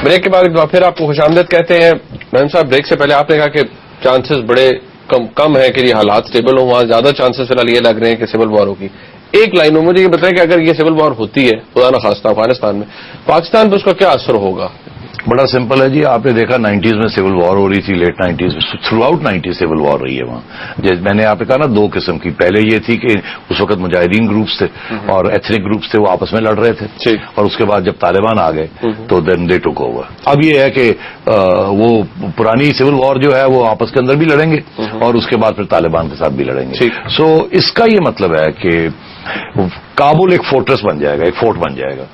Break کے بعد ایک بار پھر آپ کو خوش آمدید کہتے ہیں. میم صاحب, بریک سے پہلے آپ نے کہا کہ چانسز بڑے کم ہے کہ یہ حالات اسٹیبل ہوں, وہاں زیادہ چانسز فی الحال یہ لگ رہے ہیں کہ سول وار ہوگی. ایک لائن میں مجھے یہ بتائیں کہ اگر یہ سول وار ہوتی ہے خدا نخواستہ افغانستان میں, پاکستان پہ اس کا کیا اثر ہوگا؟ بڑا سمپل ہے جی. آپ نے دیکھا 90s میں سول وار ہو رہی تھی, لیٹ 90s میں, through out 90s civil war رہی ہے وہاں. جیسے میں نے آپ نے کہا نا, دو قسم کی. پہلے یہ تھی کہ اس وقت مجاہدین گروپس تھے اور ایتھنک گروپس تھے, وہ آپس میں لڑ رہے تھے, اور اس کے بعد جب طالبان آ گئے تو دین دے ٹک اوور. اب یہ ہے کہ وہ پرانی سول وار جو ہے وہ آپس کے اندر بھی لڑیں گے اور اس کے بعد پھر طالبان کے ساتھ بھی لڑیں گے. سو اس کا یہ مطلب ہے کہ کابل ایک فورٹریس بن جائے گا, ایک فورٹ بن جائے گا.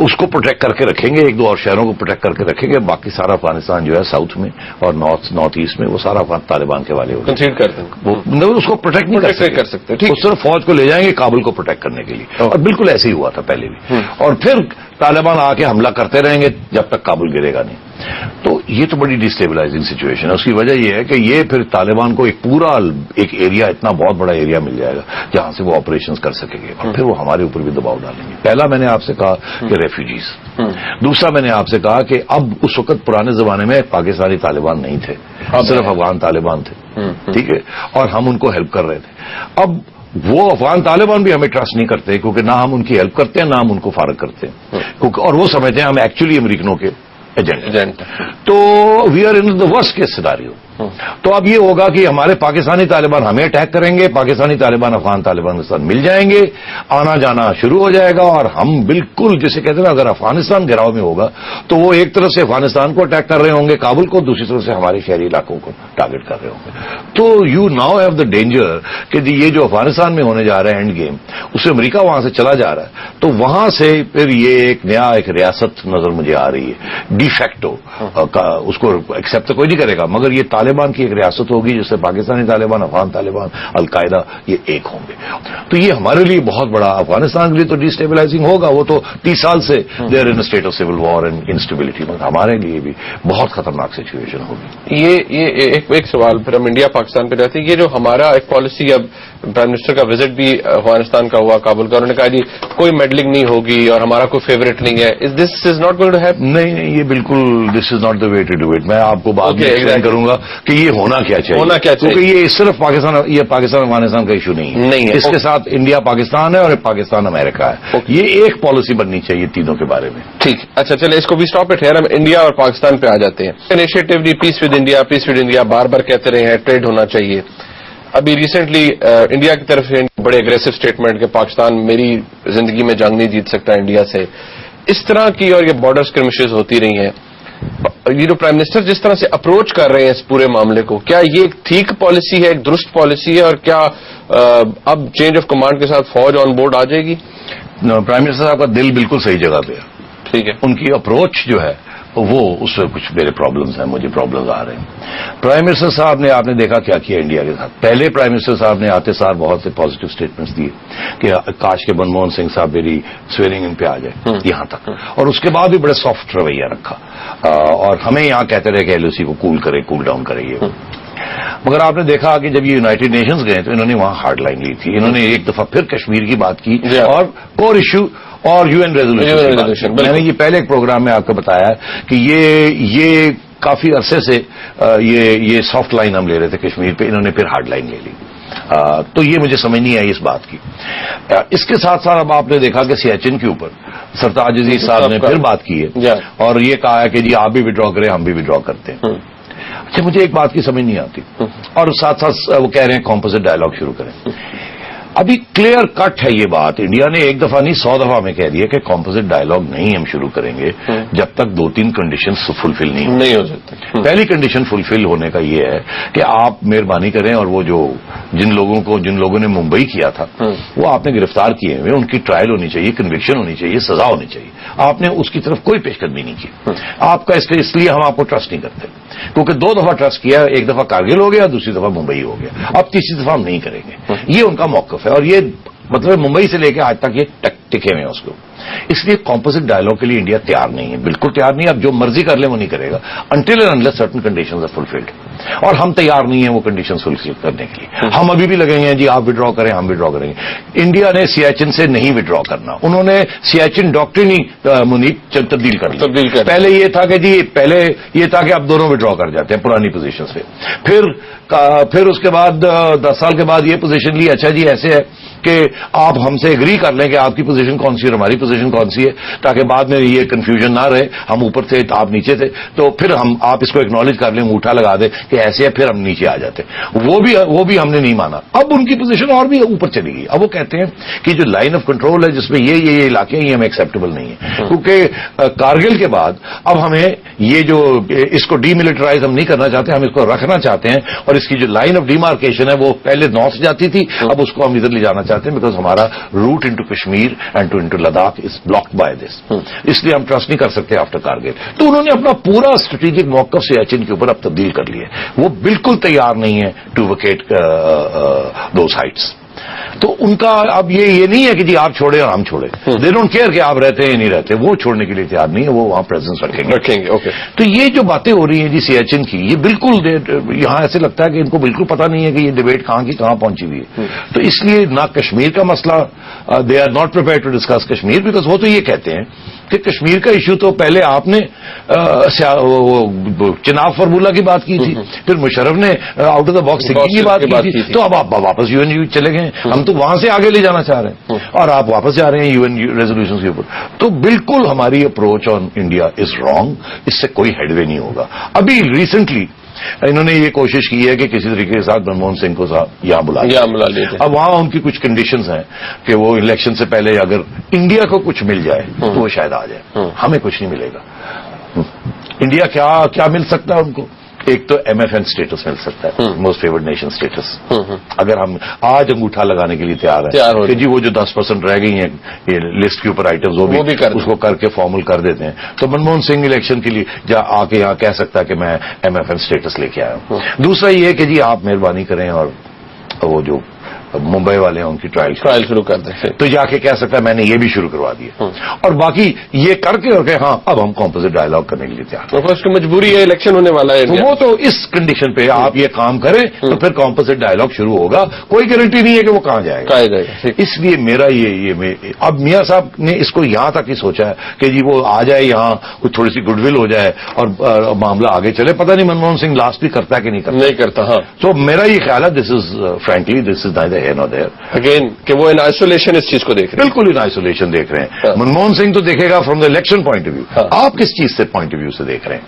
اس کو پروٹیکٹ کر کے رکھیں گے, ایک دو اور شہروں کو پروٹیکٹ کر کے رکھیں گے. باقی سارا افغانستان جو ہے ساؤتھ میں اور نارتھ ایسٹ میں وہ سارا طالبان کے والے ہوگا. کنسیڈ کرتے ہیں اس کو پروٹیکٹ نہیں کر سکتے. وہ صرف فوج کو لے جائیں گے کابل کو پروٹیکٹ کرنے کے لیے, اور بالکل ایسے ہی ہوا تھا پہلے بھی. اور پھر طالبان آ کے حملہ کرتے رہیں گے جب تک کابل گرے گا نہیں. تو یہ تو بڑی ڈیسٹیبلائزنگ سچویشن ہے. اس کی وجہ یہ ہے کہ یہ پھر طالبان کو ایک پورا ایک ایریا, اتنا بہت بڑا ایریا مل جائے گا جہاں سے وہ آپریشنز کر سکیں گے, اور پھر وہ ہمارے اوپر بھی دباؤ ڈالیں گے. پہلا میں نے آپ سے کہا کہ ریفیوجیز. دوسرا میں نے آپ سے کہا کہ اب اس وقت پرانے زمانے میں پاکستانی طالبان نہیں تھے, صرف افغان طالبان تھے, ٹھیک ہے, اور ہم ان کو ہیلپ کر رہے تھے. اب وہ افغان طالبان بھی ہمیں ٹرسٹ نہیں کرتے, کیونکہ نہ ہم ان کی ہیلپ کرتے ہیں نہ ہم ان کو فارغ کرتے ہیں, اور وہ سمجھتے ہیں ہم ایکچولی امریکنوں کے ایجنٹ. تو we are in the worst case scenario. تو اب یہ ہوگا کہ ہمارے پاکستانی طالبان ہمیں اٹیک کریں گے, پاکستانی طالبان افغان طالبان کے ساتھ مل جائیں گے, آنا جانا شروع ہو جائے گا, اور ہم بالکل جسے کہتے ہیں نا, اگر افغانستان گھیراؤ میں ہوگا تو وہ ایک طرف سے افغانستان کو اٹیک کر رہے ہوں گے, کابل کو, دوسری طرف سے ہمارے شہری علاقوں کو ٹارگٹ کر رہے ہوں گے. تو you now have the danger کہ یہ جو افغانستان میں ہونے جا رہا ہے اینڈ گیم, اس سے امریکہ وہاں سے چلا جا رہا ہے, تو وہاں سے پھر یہ ایک نیا ایک ریاست نظر مجھے آ رہی ہے ڈی فیکٹو. اس کو ایکسپٹ تو کوئی نہیں کرے گا, مگر یہ طالبان کی ایک ریاست ہوگی جس سے پاکستانی طالبان, افغان طالبان, القاعدہ یہ ایک ہوں گے. تو یہ ہمارے لیے بہت بڑا, افغانستان کے لیے تو ڈیسٹیبلائزنگ ہوگا, وہ تو 30 سال سے they are in state of civil war and instability, مگر ہمارے لیے بھی بہت خطرناک سچویشن ہوگی. یہ ایک سوال پھر ہم انڈیا پاکستان پہ رہتے ہیں. یہ جو ہمارا ایک پالیسی, اب پرائم منسٹر کا وزٹ بھی افغانستان کا ہوا, کابل کا, انہوں نے کہا جی کوئی میڈلنگ نہیں ہوگی اور ہمارا کوئی فیوریٹ نہیں ہے. This is not going to happen. نہیں, یہ بالکل this is not the way to do it. میں آپ کو بعد میں ایکسپلین کروں گا کہ یہ ہونا کیا چاہیے, کیونکہ یہ صرف پاکستان افغانستان کا ایشو نہیں ہے. اس کے ساتھ انڈیا پاکستان ہے اور پاکستان امریکہ ہے. یہ ایک پالیسی بننی چاہیے تینوں کے بارے میں. ٹھیک, اچھا چلے اس کو بھی اسٹاپ اٹ ہے. ہم انڈیا اور پاکستان پہ آ جاتے ہیں. Initiative the peace with India, peace with India بار بار کہتے رہے ہیں, ٹریڈ ہونا چاہیے. ابھی ریسنٹلی انڈیا کی طرف سے بڑے اگریسو اسٹیٹمنٹ کہ پاکستان میری زندگی میں جنگ نہیں جیت سکتا انڈیا سے, اس طرح کی, اور یہ بارڈر اسکرمشز ہوتی رہی ہیں. یہ جو پرائم منسٹر جس طرح سے اپروچ کر رہے ہیں اس پورے معاملے کو, کیا یہ ایک ٹھیک پالیسی ہے, ایک درست پالیسی ہے, اور کیا اب چینج آف کمانڈ کے ساتھ فوج آن بورڈ آ جائے گی؟ پرائم منسٹر صاحب کا دل بالکل صحیح جگہ پہ ہے. ٹھیک ہے, ان کی اپروچ جو ہے وہ, اس سے کچھ میرے پرابلمز ہیں, مجھے پرابلمز آ رہے ہیں. پرائم منسٹر صاحب نے, آپ نے دیکھا کیا کیا انڈیا کے ساتھ. پہلے پرائم منسٹر صاحب نے آتے ساتھ بہت سے پازیٹو اسٹیٹمنٹس دیے کہ کاش کے منموہن سنگھ صاحب میری سویرنگ ان پہ آ جائے, یہاں تک. اور اس کے بعد بھی بڑے سافٹ رویہ رکھا, اور ہمیں یہاں کہتے رہے کہ ایل او سی کو کول ڈاؤن کرے. مگر آپ نے دیکھا کہ جب یہ یونائٹڈ نیشنز گئے تو انہوں نے وہاں ہارڈ لائن لی تھی. انہوں نے ایک دفعہ پھر کشمیر کی بات کی, اور کور ایشو اور یو این ریزولوشن. میں نے یہ پہلے ایک پروگرام میں آپ کو بتایا کہ یہ کافی عرصے سے یہ سافٹ لائن ہم لے رہے تھے کشمیر پہ, انہوں نے پھر ہارڈ لائن لے لی. تو یہ مجھے سمجھ نہیں آئی اس بات کی. اس کے ساتھ ساتھ اب آپ نے دیکھا کہ سیاچن کے اوپر سرتاج عزیز صاحب نے پھر بات کی ہے, اور یہ کہا ہے کہ جی آپ بھی وڈرا کریں, ہم بھی وڈرا کرتے ہیں. اچھا, مجھے ایک بات کی سمجھ نہیں آتی, اور ساتھ ساتھ وہ کہہ رہے ہیں کمپوزٹ ڈائلاگ شروع کریں. ابھی کلیئر کٹ ہے یہ بات, انڈیا نے ایک دفعہ نہیں 100 دفعہ میں کہہ دیا کہ کمپوزٹ ڈائلاگ نہیں ہم شروع کریں گے جب تک 2-3 کنڈیشنز فلفل نہیں ہو سکتی. پہلی کنڈیشن فلفل ہونے کا یہ ہے کہ آپ مہربانی کریں, اور وہ جو جن لوگوں نے ممبئی کیا تھا وہ آپ نے گرفتار کیے ہوئے, ان کی ٹرائل ہونی چاہیے, کنوکشن ہونی چاہیے, سزا ہونی چاہیے. آپ نے اس کی طرف کوئی پیش قدمی نہیں کی. آپ کا اس لیے ہم آپ کو ٹرسٹ نہیں کرتے, کیونکہ 2 دفعہ ٹرسٹ کیا, ایک دفعہ کارگل ہو گیا, دوسری دفعہ ممبئی ہو گیا, اب تیسری دفعہ ہم نہیں کریں گے. یہ ان کا موقف ہے, اور یہ مطلب ممبئی سے لے کے آج تک یہ ٹکے ہوئے ہیں اس کو. اس لیے کمپوزٹ ڈائلاگ کے لیے انڈیا تیار نہیں ہے, بالکل تیار نہیں. اب جو مرضی کر لیں وہ نہیں کرے گا until and unless certain conditions are fulfilled. اور ہم تیار نہیں ہیں وہ کنڈیشن فلفل کرنے کے لیے. ہم ابھی بھی لگے ہیں جی آپ وڈرا کریں, ہم وڈرا کریں گے. انڈیا نے سیاچن سے نہیں وڈرا کرنا, انہوں نے سیاچن ڈاکٹرن ہی منیب تبدیل کر لی. پہلے یہ تھا کہ جی پہلے یہ تھا کہ آپ دونوں وڈرا کر جاتے ہیں پرانی پوزیشن سے, پھر اس کے بعد 10 سال کے بعد یہ پوزیشن لی اچھا جی ایسے ہے کہ آپ ہم سے اگری کر لیں کہ آپ کی پوزیشن کون سی ہے اور ہماری پوزیشن کون سی ہے, تاکہ بعد میں یہ کنفیوژن نہ رہے, ہم اوپر تھے آپ نیچے تھے, تو پھر آپ اس کو ایکنالج کر لیں, انگوٹھا لگا دیں کہ ایسے ہے, پھر ہم نیچے آ جاتے. وہ بھی ہم نے نہیں مانا. اب ان کی پوزیشن اور بھی اوپر چلی گئی. اب وہ کہتے ہیں کہ جو لائن آف کنٹرول ہے جس میں یہ علاقے ہیں یہ ہمیں ایکسیپٹیبل نہیں ہے, کیونکہ کارگل کے بعد اب ہمیں یہ جو اس کو ڈی ملٹرائز ہم نہیں کرنا چاہتے, ہم اس کو رکھنا چاہتے ہیں, اور اس کی جو لائن آف ڈیمارکیشن ہے وہ پہلے نارتھ جاتی تھی, اب اس کو ہم ادھر لے جانا چاہتے ہیں, بیکاز ہمارا route into Kashmir and into Ladakh is blocked by this. اس لیے ہم ٹرسٹ نہیں کر سکتے آفٹر کارگل. تو انہوں نے اپنا پورا اسٹریٹجک موقف سیاچن کے اوپر اب تبدیل کر لیا ہے. وہ بالکل تیار نہیں ہے ٹو ویکیٹ دوز ہائٹس. تو ان کا اب یہ نہیں ہے کہ جی آپ چھوڑیں اور ہم چھوڑیں. دے ڈونٹ کیئر کہ آپ رہتے ہیں یا نہیں رہتے, وہ چھوڑنے کے لیے تیار نہیں ہے, وہ وہاں پریزنس رکھیں گے. اوکے. تو یہ جو باتیں ہو رہی ہیں جی سیاچن کی, یہ بالکل یہاں ایسے لگتا ہے کہ ان کو بالکل پتہ نہیں ہے کہ یہ ڈبیٹ کہاں کی کہاں پہنچی ہوئی ہے. تو اس لیے نہ کشمیر کا مسئلہ, they are not prepared to discuss Kashmir, because وہ تو یہ کہتے ہیں کہ کشمیر کا ایشو تو پہلے آپ نے چناب فارمولہ کی بات کی تھی, پھر مشرف نے out of the box thinking کی بات کی تھی, تو اب آپ واپس یو این چلے گئے. ہم تو وہاں سے آگے لے جانا چاہ رہے ہیں اور آپ واپس جا رہے ہیں یو این ریزولوشن کے اوپر. تو بالکل ہماری approach on India is wrong, اس سے کوئی ہیڈ وے نہیں ہوگا. ابھی ریسنٹلی انہوں نے یہ کوشش کی ہے کہ کسی طریقے کے ساتھ منموہن سنگھ کو یہاں بلا لیا. اب وہاں ان کی کچھ کنڈیشنز ہیں کہ وہ الیکشن سے پہلے اگر انڈیا کو کچھ مل جائے تو وہ شاید آ جائے, ہمیں کچھ نہیں ملے گا. انڈیا کیا مل سکتا ہے ان کو؟ ایک تو ایم ایف این اسٹیٹس مل سکتا ہے, موسٹ فیورڈ نیشن اسٹیٹس. اگر ہم آج انگوٹھا لگانے کے لیے تیار ہیں کہ جی وہ جو 10% رہ گئی ہیں یہ لسٹ کے اوپر آئٹمز, وہ بھی اس کو کر کے فارمل کر دیتے ہیں, تو منموہن سنگھ الیکشن کے لیے آ کے یہاں کہہ سکتا ہے کہ میں ایم ایف این اسٹیٹس لے کے آیا ہوں. دوسرا یہ ہے کہ جی آپ مہربانی کریں اور وہ جو ممبئی والے ہیں ان کی ٹرائل شروع کر دیں, تو جا کے کہہ سکتا ہے میں نے یہ بھی شروع کروا دیا. اور باقی یہ کر کے اور کہ ہاں اب ہم کمپوزٹ ڈائیلاگ کرنے کے لیے تیار. اس کی مجبوری ہے, الیکشن ہونے والا ہے, وہ تو اس کنڈیشن پہ آپ یہ کام کریں تو پھر کمپوزٹ ڈائیلاگ شروع ہوگا. کوئی گارنٹی نہیں ہے کہ وہ کہاں جائے گا. اس لیے میرا یہ اب میاں صاحب نے اس کو یہاں تک ہی سوچا ہے کہ جی وہ آ جائے یہاں, کچھ تھوڑی سی گڈ ول ہو جائے اور معاملہ آگے چلے. پتہ نہیں منموہن سنگھ لاسٹ بھی کرتا ہے کہ نہیں کرتا. ہاں, تو میرا یہ خیال ہے this is frankly this is neither here nor there again کہ وہ ان آئسولیشن اس چیز کو دیکھ رہے ہیں, بالکل ان آئسولیشن دیکھ رہے ہیں. منموہن سنگھ تو دیکھے گا from the election point of view, آپ کس چیز سے پوائنٹ آف ویو سے دیکھ رہے ہیں.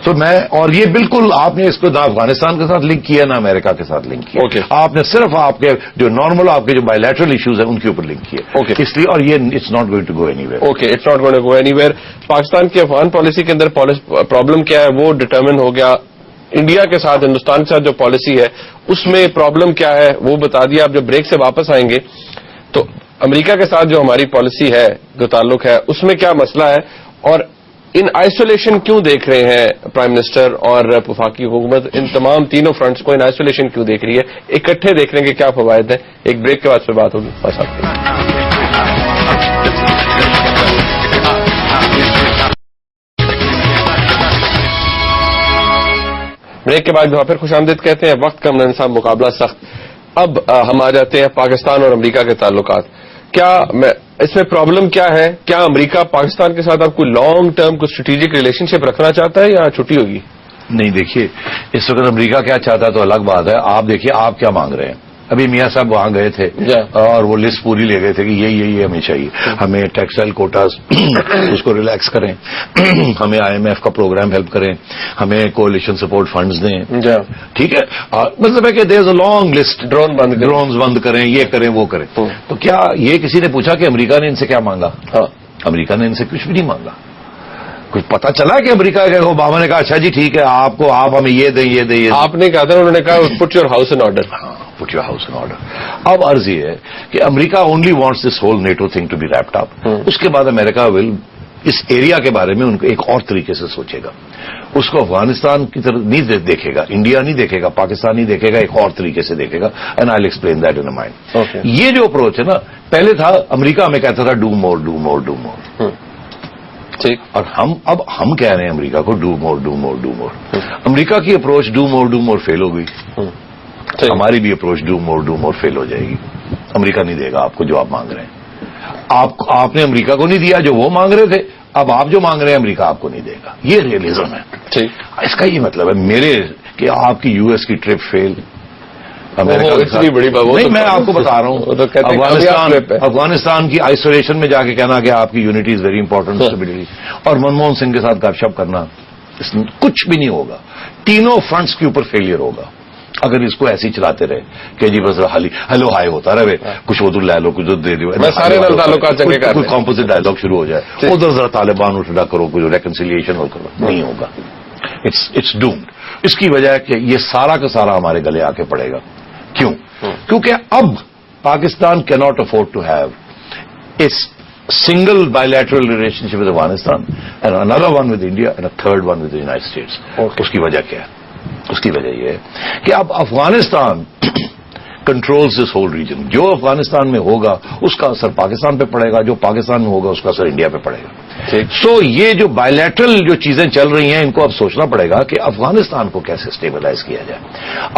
تو اور یہ بالکل آپ نے اس کو نہ افغانستان کے ساتھ لنک کیا نہ امریکہ کے ساتھ لنک کیا. آپ نے صرف آپ کے جو نارمل آپ کے جو بائی لیٹرل ایشوز ہیں ان کے اوپر لنک کیا. اس لیے اور یہ it's not going to go anywhere. It's not going to go anywhere. Pakistan کی افغان پالیسی کے اندر پرابلم کیا ہے وہ ڈٹرمن ہو گیا. انڈیا کے ساتھ ہندوستان کے ساتھ جو پالیسی ہے اس میں پرابلم کیا ہے وہ بتا دیا. آپ جب بریک سے واپس آئیں گے تو امریکہ کے ساتھ جو ہماری پالیسی ہے جو تعلق ہے اس میں کیا مسئلہ ہے اور ان آئسولیشن کیوں دیکھ رہے ہیں پرائم منسٹر اور وفاقی حکومت ان تمام تینوں فرنٹس کو ان آئسولیشن کیوں دیکھ رہی ہے. اکٹھے دیکھنے کے کیا فوائد ہیں. ایک بریک کے بعد پھر بات ہوگی. بریک کے بعد پھر خوش آمدید کہتے ہیں. وقت کا منصب مقابلہ سخت. اب ہم آ جاتے ہیں پاکستان اور امریکہ کے تعلقات. کیا اس میں پرابلم کیا ہے؟ کیا امریکہ پاکستان کے ساتھ اب کوئی لانگ ٹرم کوئی اسٹریٹجک ریلیشن شپ رکھنا چاہتا ہے یا چھٹی ہوگی؟ نہیں, دیکھیے اس وقت امریکہ کیا چاہتا ہے تو الگ بات ہے. آپ دیکھیے آپ کیا مانگ رہے ہیں. ابھی میاں صاحب وہاں گئے تھے اور وہ لسٹ پوری لے گئے تھے کہ یہ ہمیں چاہیے. ہمیں ٹیکسٹائل کوٹاز اس کو ریلیکس کریں, ہمیں آئی ایم ایف کا پروگرام ہیلپ کریں, ہمیں کولیشن سپورٹ فنڈز دیں. ٹھیک ہے, مطلب ہے کہ دیر از اے لانگ لسٹ. ڈرونز بند کریں, یہ کریں وہ کریں. تو کیا یہ کسی نے پوچھا کہ امریکہ نے ان سے کیا مانگا؟ امریکہ نے ان سے کچھ بھی نہیں مانگا. کچھ پتا چلا کہ امریکہ کے اوباما نے کہا اچھا جی ٹھیک ہے آپ ہمیں یہ دیں یہ دیں. آپ نے کہا تھا, انہوں نے کہا put your house in order. Put your house in order. اب عرض یہ ہے کہ America only wants this whole NATO thing to be wrapped up. اس کے بعد امریکہ ول اس ایریا کے بارے میں ان کو ایک اور طریقے سے سوچے گا. اس کو افغانستان کی طرف نہیں دیکھے گا, انڈیا نہیں دیکھے گا, پاکستان نہیں دیکھے گا, ایک اور طریقے سے دیکھے گا. And I will explain that in mind. یہ جو اپروچ ہے نا, پہلے تھا امریکہ ہمیں کہتا تھا do more do more do more. ٹھیک. اور اب ہم کہہ رہے ہیں امریکہ کو do more do more do more. امریکہ کی اپروچ ڈو مور فیل ہو گئی. ہماری بھی اپروچ ڈو مور فیل ہو جائے گی. امریکہ نہیں دے گا آپ کو جو آپ مانگ رہے ہیں. آپ نے امریکہ کو نہیں دیا جو وہ مانگ رہے تھے. اب آپ جو مانگ رہے ہیں امریکہ آپ کو نہیں دے گا. یہ ریئلزم ہے. اس کا یہ مطلب ہے میرے کہ آپ کی یو ایس کی ٹرپ فیل. اتنی بڑی بات نہیں, میں آپ کو بتا رہا ہوں افغانستان کی آئسولیشن میں جا کے کہنا کہ آپ کی unity is very important stability, اور منموہن سنگھ کے ساتھ گپ شپ کرنا, کچھ بھی نہیں ہوگا. تینوں فرنٹس کے اوپر فیلئر ہوگا اگر اس کو ایسے ہی چلاتے رہے کہ جی بس ہلو ہائی ہوتا رہے, کچھ ادھر لے لو کچھ ادھر دے دو, کوئی کمپوزٹ ڈائلاگ شروع ہو جائے, ادھر ذرا طالبان اٹھا کرو, کچھ ریکنسیلیشن کرو, نہیں ہوگا. It's doomed. اس کی وجہ ہے کہ یہ سارا کا سارا ہمارے گلے آ کے پڑے گا. کیوں؟ کیونکہ اب پاکستان کی not afford to have a single bilateral relationship with Afghanistan and another one with India and a third one with United States. اس کی وجہ کیا ہے؟ اس کی وجہ یہ ہے کہ اب Afghanistan controls this whole region. جو افغانستان میں ہوگا اس کا اثر پاکستان پہ پڑے گا, جو پاکستان میں ہوگا اس کا اثر انڈیا پہ پڑے گا. سو یہ جو بائیلیٹرل جو چیزیں چل رہی ہیں ان کو اب سوچنا پڑے گا کہ افغانستان کو کیسے اسٹیبلائز کیا جائے.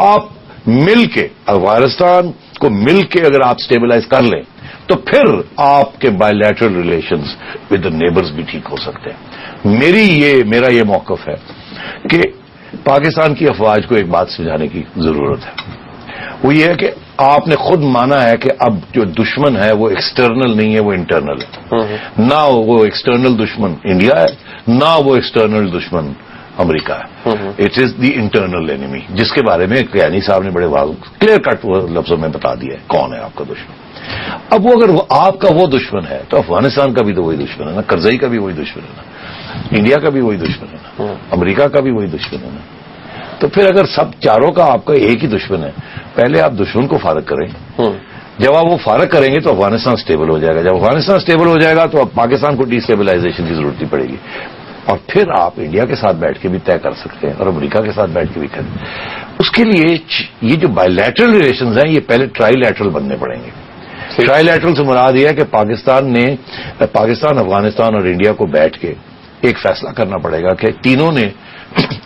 آپ مل کے افغانستان کو مل کے اگر آپ اسٹیبلائز کر لیں تو پھر آپ کے bilateral relations with the neighbours بھی ٹھیک ہو سکتے ہیں. میرا یہ موقف ہے کہ پاکستان کی افواج کو ایک بات سمجھانے کی ضرورت ہے. وہ یہ ہے کہ آپ نے خود مانا ہے کہ اب جو دشمن ہے وہ ایکسٹرنل نہیں ہے, وہ انٹرنل ہے. نہ وہ ایکسٹرنل دشمن انڈیا ہے, نہ وہ ایکسٹرنل دشمن امریکہ ہے. It is the internal enemy, جس کے بارے میں کیانی صاحب نے بڑے کلیئر کٹ لفظوں میں بتا دیا ہے کون ہے آپ کا دشمن. اب وہ اگر آپ کا وہ دشمن ہے تو افغانستان کا بھی تو وہی دشمن ہے نا, کرزئی کا بھی وہی دشمن ہے نا, انڈیا کا بھی وہی دشمن ہے نا, امریکہ کا بھی وہی دشمن ہے نا. تو پھر اگر سب چاروں کا آپ کا ایک ہی دشمن ہے, پہلے آپ دشمن کو فارغ کریں. جب آپ وہ فارغ کریں گے تو افغانستان اسٹیبل ہو جائے گا. جب افغانستان اسٹیبل ہو جائے گا تو اب پاکستان کو ڈی اسٹیبلائزیشن کی ضرورت نہیں پڑے گی, اور پھر آپ انڈیا کے ساتھ بیٹھ کے بھی طے کر سکتے ہیں اور امریکہ کے ساتھ بیٹھ کے بھی کریں. اس کے لیے یہ جو بائیلیٹرل ریلیشنز ہیں یہ پہلے ٹرائی لیٹرل بننے پڑیں گے. ٹرائی لیٹرل سے مراد یہ ہے کہ پاکستان افغانستان اور انڈیا کو بیٹھ کے ایک فیصلہ کرنا پڑے گا کہ تینوں نے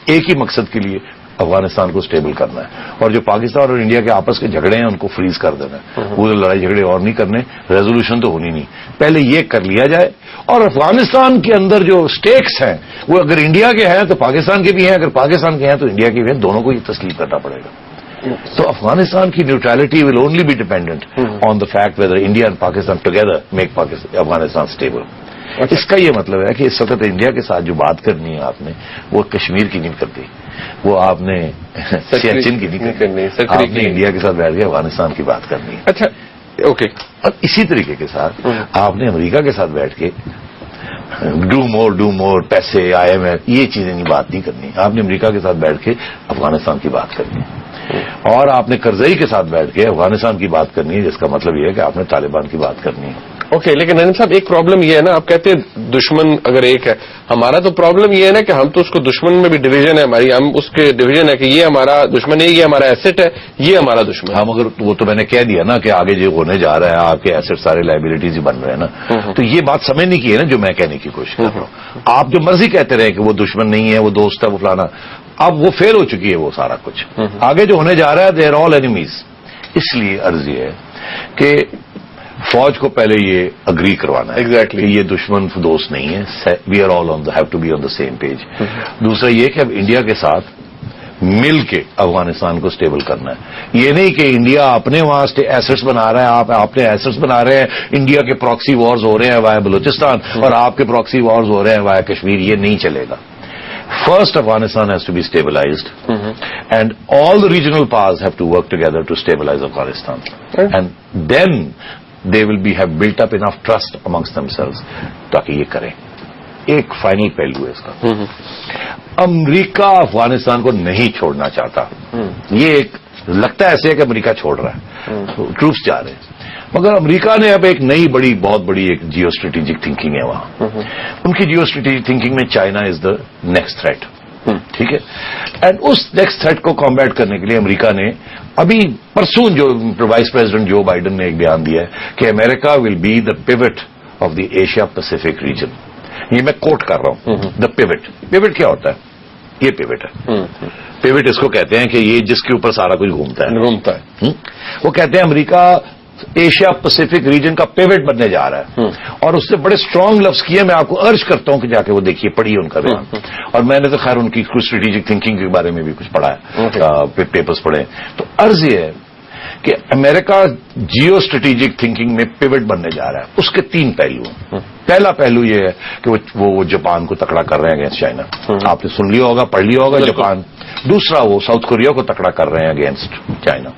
ایک ہی مقصد کے لیے افغانستان کو اسٹیبل کرنا ہے, اور جو پاکستان اور انڈیا کے آپس کے جھگڑے ہیں ان کو فریز کر دینا ہے. وہ لڑائی جھگڑے اور نہیں کرنے, ریزولوشن تو ہونی نہیں, پہلے یہ کر لیا جائے. اور افغانستان کے اندر جو سٹیکس ہیں وہ اگر انڈیا کے ہیں تو پاکستان کے بھی ہیں, اگر پاکستان کے ہیں تو انڈیا کے بھی ہیں, دونوں کو یہ تسلیم کرنا پڑے گا. تو افغانستان کی neutrality will only be dependent on the fact whether India and Pakistan together make Afghanistan stable. اس کا یہ مطلب ہے کہ اس وقت انڈیا کے ساتھ جو بات کرنی ہے آپ نے وہ کشمیر کی نہیں کرتی, وہ آپ نے سیاچن کی نہیں کرنی, آپ نے انڈیا کے ساتھ بیٹھ کے افغانستان کی بات کرنی ہے. اچھا اوکے. اور اسی طریقے کے ساتھ آپ نے امریکہ کے ساتھ بیٹھ کے ڈو مور پیسے IMF یہ چیزیں بات نہیں کرنی. آپ نے امریکہ کے ساتھ بیٹھ کے افغانستان کی بات کرنی ہے, اور آپ نے کرزئی کے ساتھ بیٹھ کے افغانستان کی بات کرنی ہے, جس کا مطلب یہ ہے کہ آپ نے طالبان کی بات کرنی ہے. اوکے. لیکن نریندر صاحب ایک پرابلم یہ ہے نا, آپ کہتے ہیں دشمن اگر ایک ہے, ہمارا تو پرابلم یہ ہے نا کہ ہم تو اس کو دشمن میں بھی ڈویژن ہے ہماری, ہم اس کے ڈویژن ہے کہ یہ ہمارا دشمن ہے, یہ ہمارا ایسٹ ہے, یہ ہمارا دشمن. ہم اگر وہ تو میں نے کہہ دیا نا کہ آگے جو ہونے جا رہا ہے آپ کے ایسٹ سارے لائبلٹیز ہی بن رہے ہیں نا, تو یہ بات سمجھنے کی ہے نا جو میں کہنے کی کوشش کر رہا ہوں. آپ جو مرضی کہتے رہے کہ وہ دشمن نہیں ہے, وہ دوست ہے, وہ فلانا, اب وہ فیل ہو چکی ہے وہ سارا کچھ. آگے جو ہونے جا رہا ہے دے آر آل اینیمیز. اس لیے عرض یہ ہے کہ فوج کو پہلے یہ اگری کروانا ہے ایگزیکٹلی یہ دشمن دوست نہیں ہے. We are all have to be on the same page. دوسرا یہ کہ اب انڈیا کے ساتھ مل کے افغانستان کو اسٹیبل کرنا ہے. یہ نہیں کہ انڈیا اپنے وہاں ایسٹس بنا رہا ہے, آپ اپنے ایسٹس بنا رہے ہیں, انڈیا کے پراکسی وارز ہو رہے ہیں وائے بلوچستان اور آپ کے پراکسی وارز ہو رہے ہیں وائے کشمیر. یہ نہیں چلے گا. First, Afghanistan has to be stabilized, and all the regional powers have to work together to stabilize Afghanistan. And then they will have built up enough trust amongst themselves تاکہ یہ کریں. ایک final پہلو ہے اس کا. امریکہ افغانستان کو نہیں چھوڑنا چاہتا. یہ ایک لگتا ہے ایسے ہے کہ امریکہ چھوڑ رہا ہے, ٹروپس جا رہے ہیں, مگر امریکہ نے اب ایک نئی بہت بڑی ایک جیو اسٹریٹجک تھنکنگ ہے وہاں. ان کی جیو اسٹریٹجک تھنکنگ میں China is the next threat. ٹھیک ہے, اینڈ اس نیکسٹ تھریٹ کو کمبیٹ کرنے کے لیے امریکہ نے ابھی پرسوں جو وائس پریزیڈنٹ جو بائیڈن نے ایک بیان دیا ہے کہ America will be the pivot of the Asia Pacific region. یہ میں کوٹ کر رہا ہوں. The pivot. پیوٹ کیا ہوتا ہے؟ یہ پیوٹ ہے. پیوٹ اس کو کہتے ہیں کہ یہ جس کے اوپر سارا کچھ گھومتا ہے. وہ کہتے ہیں امریکہ ایشیا پیسفک ریجن کا پیوٹ بننے جا رہا ہے, اور اس سے بڑے اسٹرانگ لفظ کیے. میں آپ کو ارج کرتا ہوں کہ جا کے وہ دیکھیے, پڑھیے ان کا بیان. اور میں نے تو خیر ان کی کچھ اسٹریٹجک تھنکنگ کے بارے میں بھی کچھ پڑھا ہے, پیپرز پڑھے. تو عرض یہ ہے کہ امریکہ جیو اسٹریٹجک تھنکنگ میں پیوٹ بننے جا رہا ہے. اس کے 3 پہلو ہیں. پہلا پہلو یہ ہے کہ وہ جاپان کو تکڑا کر رہے ہیں اگینسٹ چائنا. آپ نے سن لیا ہوگا, پڑھ لیا ہوگا جاپان. دوسرا وہ ساؤتھ کوریا کو تکڑا کر رہے ہیں اگینسٹ چائنا.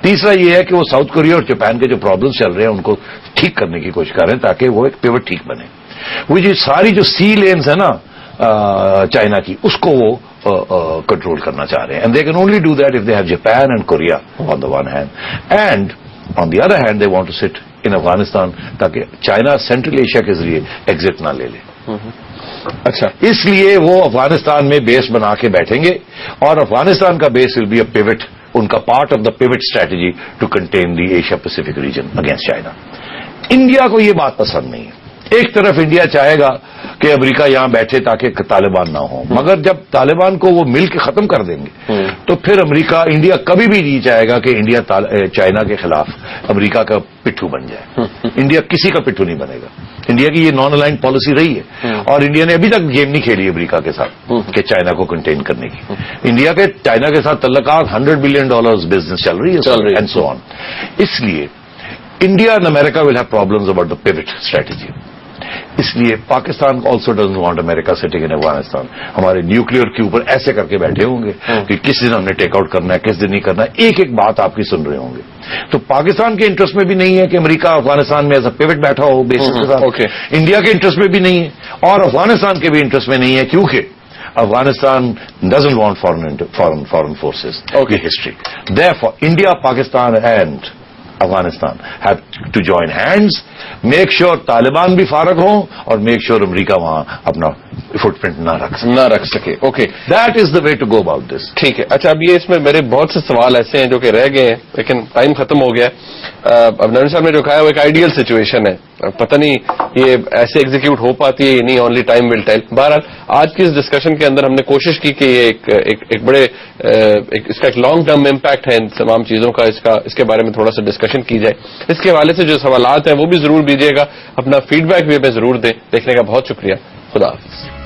تیسرا یہ ہے کہ وہ ساؤتھ کوریا اور جاپان کے جو پرابلمس چل رہے ہیں ان کو ٹھیک کرنے کی کوشش کر رہے ہیں تاکہ وہ ایک پیوٹ ٹھیک بنے. وہ جو ساری جو سی لینز ہے نا چائنا کی, اس کو وہ کنٹرول کرنا چاہ رہے ہیں. And they can only do that if they have Japan and Korea on the one hand, and on the other hand they want to sit in Afghanistan تاکہ چائنا سینٹرل ایشیا کے ذریعے ایگزٹ نہ لے لے. اچھا, اس لیے وہ افغانستان میں بیس بنا کے بیٹھیں گے, اور افغانستان کا بیس ول بی اے پیوٹ, ان کا part of the pivot strategy to contain the Asia Pacific region against China. India کو یہ بات پسند نہیں ہے. ایک طرف انڈیا چاہے گا کہ امریکہ یہاں بیٹھے تاکہ طالبان نہ ہوں, مگر جب طالبان کو وہ مل کے ختم کر دیں گے تو پھر انڈیا کبھی بھی نہیں چاہے گا کہ انڈیا چائنا کے خلاف امریکہ کا پٹھو بن جائے. انڈیا کسی کا پٹھو نہیں بنے گا. انڈیا کی یہ نان الائن پالیسی رہی ہے, اور انڈیا نے ابھی تک گیم نہیں کھیلی امریکہ کے ساتھ کہ چائنا کو کنٹین کرنے کی. انڈیا کے چائنا کے ساتھ تعلقات $100 بلین بزنس چل رہی ہے اینڈ سو آن. اس لیے India and America will have problems about the pivot strategy. اس لیے Pakistan also doesn't want America sitting in Afghanistan. ہمارے نیوکلیئر کے اوپر ایسے کر کے بیٹھے ہوں گے کہ کس دن ہم نے ٹیک آؤٹ کرنا ہے, کس دن نہیں کرنا ہے, ایک ایک بات آپ کی سن رہے ہوں گے. تو پاکستان کے انٹرسٹ میں بھی نہیں ہے کہ امریکہ افغانستان میں ایز اے پیوٹ بیٹھا ہو بیسس کے ساتھ. انڈیا کے انٹرسٹ میں بھی نہیں ہے, اور افغانستان کے بھی انٹرسٹ میں نہیں ہے, کیونکہ Afghanistan doesn't want foreign forces. History therefore India, Pakistan and Afghanistan have to join hands, make sure Taliban بھی فارغ ہوں, اور میک شیور امریکہ وہاں اپنا فٹ پرنٹ نہ رکھ سکے. Okay, that is the way to go about this. ٹھیک ہے. اچھا, اب یہ اس میں میرے بہت سے سوال ایسے ہیں جو کہ رہ گئے ہیں, لیکن ٹائم ختم ہو گیا. اب نوین صاحب نے جو کہا ہے وہ ایک آئیڈیل سچویشن ہے, پتہ نہیں یہ ایسے ایگزیکیوٹ ہو پاتی ہے, نہیں, اونلی ٹائم ول ٹیل. بہرحال آج کی اس ڈسکشن کے اندر ہم نے کوشش کی کہ یہ ایک بڑے اس کا ایک لانگ ٹرم امپیکٹ ہے ان تمام چیزوں کا, اس کے بارے میں تھوڑا سا ڈسکشن کی جائے. اس کے حوالے سے جو سوالات ہیں وہ بھی ضرور دیجیے گا, اپنا فیڈ بیک بھی ہمیں ضرور دیں. دیکھنے کا بہت شکریہ. خدا حافظ.